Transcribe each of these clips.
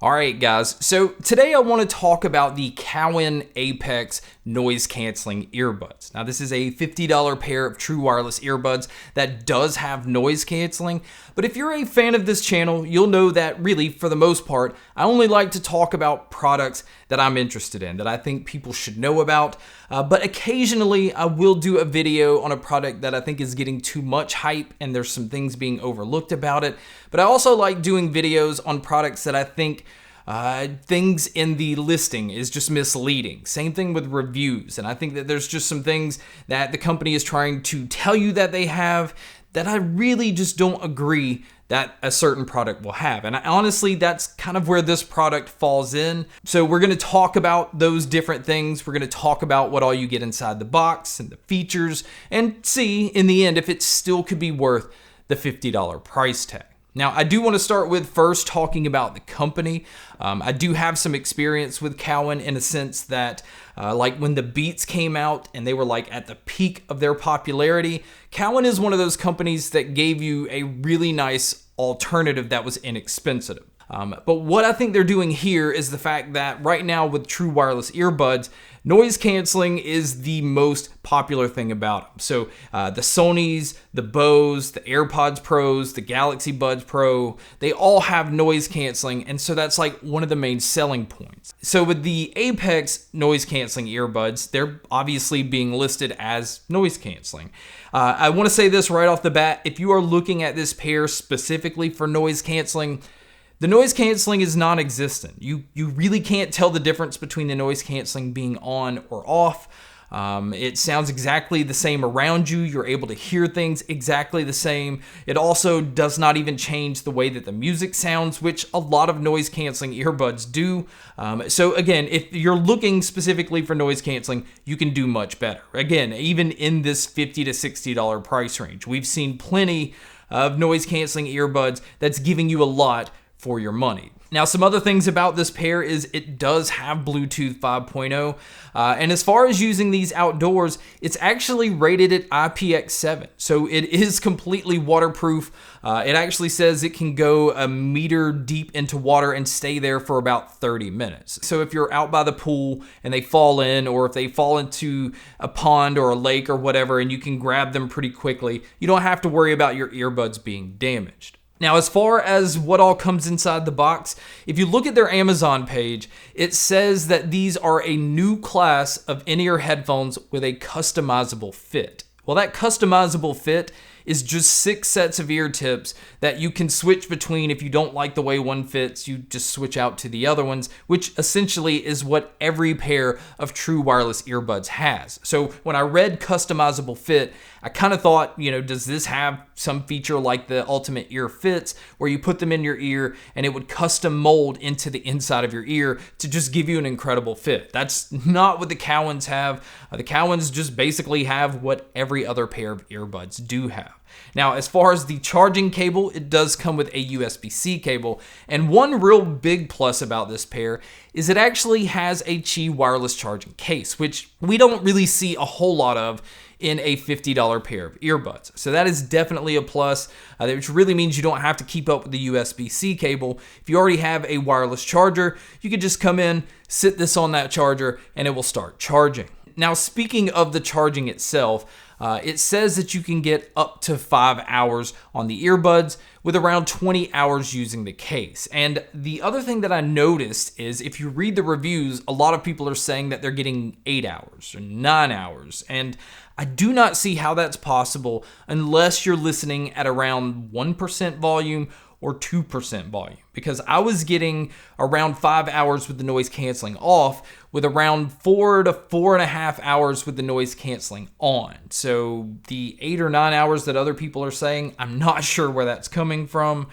Alright guys, so today I want to talk about the Cowin Apex noise canceling earbuds. Now this is a $50 pair of true wireless earbuds that does have noise canceling, but if you're a fan of this channel, you'll know that really, for the most part, I only like to talk about products that I'm interested in, that I think people should know about, but occasionally I will do a video on a product that I think is getting too much hype and there's some things being overlooked about it, but I also like doing videos on products that I think things in the listing is just misleading. Same thing with reviews, and I think that there's just some things that the company is trying to tell you that they have that I really just don't agree that a certain product will have. And honestly, that's kind of where this product falls in. So we're going to talk about those different things. We're going to talk about what all you get inside the box and the features, and see in the end if it still could be worth the $50 price tag. Now, I do want to start with first talking about the company. I do have some experience with Cowin in a sense that like when the Beats came out and they were like at the peak of their popularity, Cowin is one of those companies that gave you a really nice alternative that was inexpensive. But what I think they're doing here is the fact that right now with true wireless earbuds, noise canceling is the most popular thing about them. So the Sonys, the Bose, the AirPods Pros, the Galaxy Buds Pro, they all have noise canceling, and so that's like one of the main selling points. So with the Apex noise canceling earbuds, they're obviously being listed as noise canceling. I want to say this right off the bat, if you are looking at this pair specifically for noise canceling, the noise canceling is non-existent. You really can't tell the difference between the noise canceling being on or off. It sounds exactly the same around you. You're able to hear things exactly the same. It also does not even change the way that the music sounds, which a lot of noise canceling earbuds do. So again, if you're looking specifically for noise canceling, you can do much better. Again, even in this $50 to $60 price range, we've seen plenty of noise canceling earbuds that's giving you a lot for your money. Now, some other things about this pair is it does have Bluetooth 5.0, and as far as using these outdoors, it's actually rated at IPX7, so it is completely waterproof. It actually says it can go a meter deep into water and stay there for about 30 minutes. So if you're out by the pool and they fall in, or if they fall into a pond or a lake or whatever, and you can grab them pretty quickly, you don't have to worry about your earbuds being damaged. Now, as far as what all comes inside the box, if you look at their Amazon page, it says that these are a new class of in-ear headphones with a customizable fit. Well, that customizable fit is just 6 sets of ear tips that you can switch between. If you don't like the way one fits, you just switch out to the other ones, which essentially is what every pair of true wireless earbuds has. So when I read customizable fit, I kind of thought, does this have some feature like the Ultimate Ear Fits, where you put them in your ear and it would custom mold into the inside of your ear to just give you an incredible fit? That's not what the Cowins have. The Cowins just basically have what every other pair of earbuds do have. Now, as far as the charging cable, it does come with a USB-C cable, and one real big plus about this pair is it actually has a Qi wireless charging case, which we don't really see a whole lot of in a $50 pair of earbuds. So that is definitely a plus, which really means you don't have to keep up with the USB-C cable. If you already have a wireless charger, you can just come in, sit this on that charger, and it will start charging. Now, speaking of the charging itself, it says that you can get up to 5 hours on the earbuds with around 20 hours using the case. And the other thing that I noticed is if you read the reviews, a lot of people are saying that they're getting 8 hours or 9 hours. And I do not see how that's possible unless you're listening at around 1% volume or 2% volume, because I was getting around 5 hours with the noise canceling off, with around 4 to 4.5 hours with the noise canceling on. So the 8 or 9 hours that other people are saying, I'm not sure where that's coming from.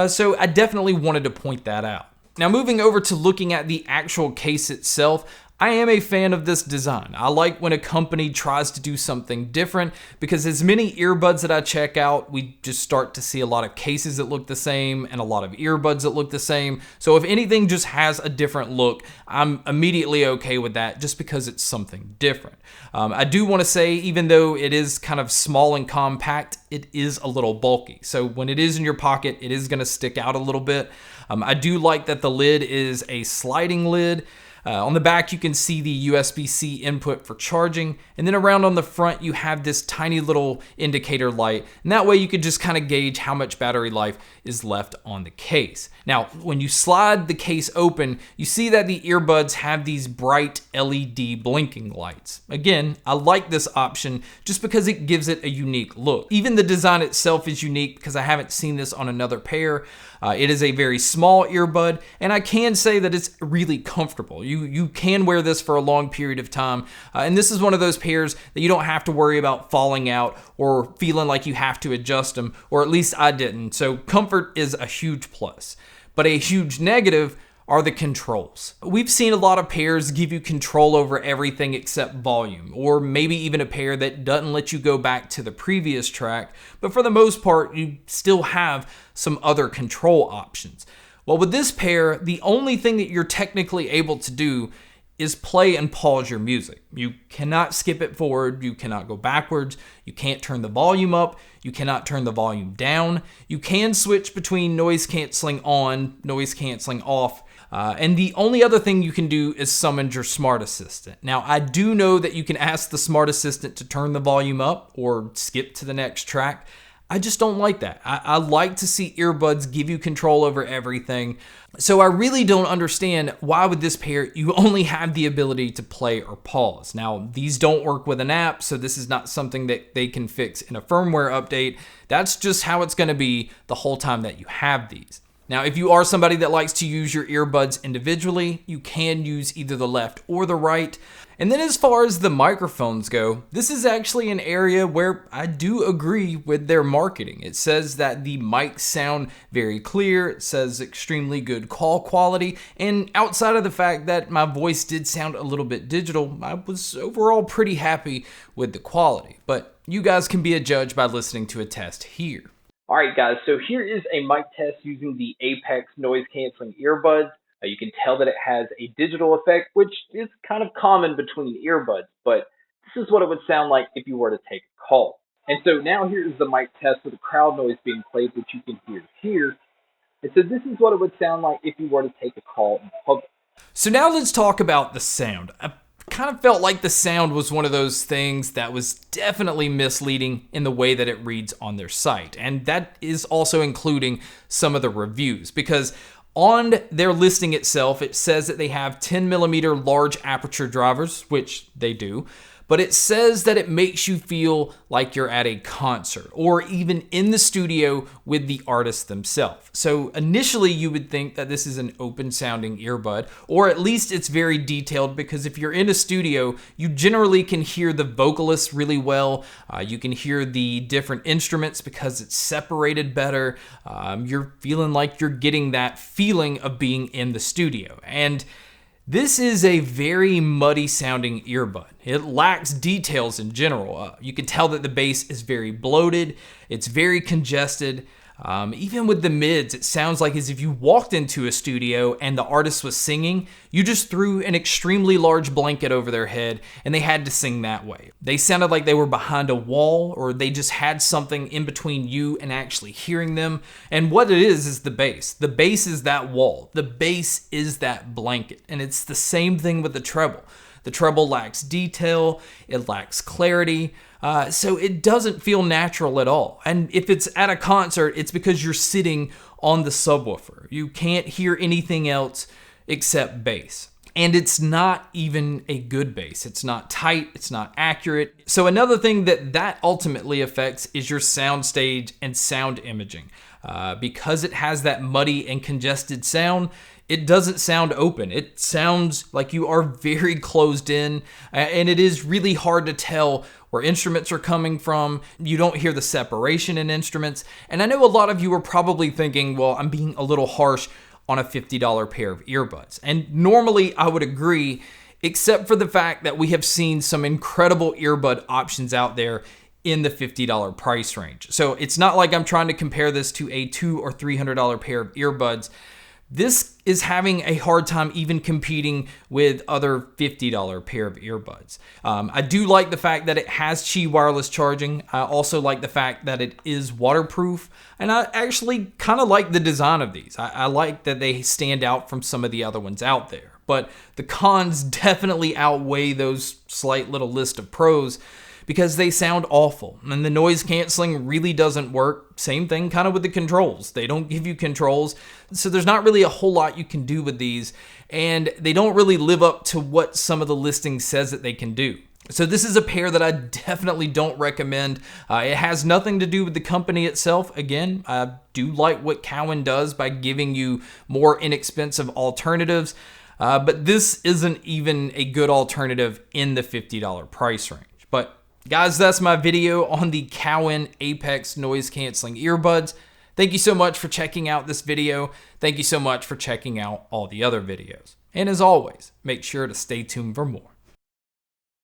So I definitely wanted to point that out. Now, moving over to looking at the actual case itself, I am a fan of this design. I like when a company tries to do something different, because as many earbuds that I check out, we just start to see a lot of cases that look the same and a lot of earbuds that look the same. So if anything just has a different look, I'm immediately okay with that, just because it's something different. I do want to say, even though it is kind of small and compact, it is a little bulky. So when it is in your pocket, it is going to stick out a little bit. I do like that the lid is a sliding lid. On the back, you can see the USB-C input for charging, and then around on the front, you have this tiny little indicator light, and that way you can just kind of gauge how much battery life is left on the case. Now, when you slide the case open, you see that the earbuds have these bright LED blinking lights. Again, I like this option just because it gives it a unique look. Even the design itself is unique because I haven't seen this on another pair. It is a very small earbud, and I can say that it's really comfortable. You can wear this for a long period of time, and this is one of those pairs that you don't have to worry about falling out or feeling like you have to adjust them, or at least I didn't. So comfort is a huge plus. But a huge negative are the controls. We've seen a lot of pairs give you control over everything except volume, or maybe even a pair that doesn't let you go back to the previous track, but for the most part, you still have some other control options. Well, with this pair, the only thing that you're technically able to do is play and pause your music. You cannot skip it forward, you cannot go backwards, you can't turn the volume up, you cannot turn the volume down. You can switch between noise canceling on, noise canceling off, and the only other thing you can do is summon your smart assistant. Now, I do know that you can ask the smart assistant to turn the volume up or skip to the next track. I just don't like that. I like to see earbuds give you control over everything. So I really don't understand why with this pair you only have the ability to play or pause. Now, these don't work with an app, so this is not something that they can fix in a firmware update. That's just how it's going to be the whole time that you have these. Now, if you are somebody that likes to use your earbuds individually, you can use either the left or the right. And then as far as the microphones go, this is actually an area where I do agree with their marketing. It says that the mics sound very clear, it says extremely good call quality, and outside of the fact that my voice did sound a little bit digital, I was overall pretty happy with the quality. But you guys can be a judge by listening to a test here. All right, guys, so here is a mic test using the Apex noise canceling earbuds. You can tell that it has a digital effect, which is kind of common between earbuds, but this is what it would sound like if you were to take a call. And so now here is the mic test with the crowd noise being played, which you can hear here. And so this is what it would sound like if you were to take a call in public. So now let's talk about the sound. I kind of felt like the sound was one of those things that was definitely misleading in the way that it reads on their site. And that is also including some of the reviews, because on their listing itself, it says that they have 10mm large aperture drivers, which they do, but it says that it makes you feel like you're at a concert or even in the studio with the artist themselves. So initially you would think that this is an open sounding earbud, or at least it's very detailed, because if you're in a studio, you generally can hear the vocalists really well. You can hear the different instruments because it's separated better. You're feeling like you're getting that feeling of being in the studio. And this is a very muddy sounding earbud. It lacks details in general. You can tell that the bass is very bloated. It's very congested. Even with the mids, it sounds like as if you walked into a studio and the artist was singing, you just threw an extremely large blanket over their head and they had to sing that way. They sounded like they were behind a wall, or they just had something in between you and actually hearing them. And what it is the bass. The bass is that wall. The bass is that blanket. And it's the same thing with the treble. The treble lacks detail, it lacks clarity, so it doesn't feel natural at all. And if it's at a concert, it's because you're sitting on the subwoofer. You can't hear anything else except bass. And it's not even a good bass. It's not tight, it's not accurate. So another thing that ultimately affects is your soundstage and sound imaging. Because it has that muddy and congested sound, it doesn't sound open. It sounds like you are very closed in, and it is really hard to tell where instruments are coming from. You don't hear the separation in instruments. And I know a lot of you are probably thinking, well, I'm being a little harsh on a $50 pair of earbuds. And normally I would agree except for the fact that we have seen some incredible earbud options out there in the $50 price range. So it's not like I'm trying to compare this to a $200 or $300 pair of earbuds. This is having a hard time even competing with other $50 pair of earbuds. I do like the fact that it has Qi wireless charging. I also like the fact that it is waterproof. And I actually kind of like the design of these. I like that they stand out from some of the other ones out there. But the cons definitely outweigh those slight little list of pros, because they sound awful and the noise canceling really doesn't work. Same thing kind of with the controls. They don't give you controls, so there's not really a whole lot you can do with these, and they don't really live up to what some of the listing says that they can do. So this is a pair that I definitely don't recommend. It has nothing to do with the company itself. Again, I do like what Cowin does by giving you more inexpensive alternatives, but this isn't even a good alternative in the $50 price range. But guys, that's my video on the Cowin Apex noise canceling earbuds. Thank you so much for checking out this video. Thank you so much for checking out all the other videos. And as always, make sure to stay tuned for more.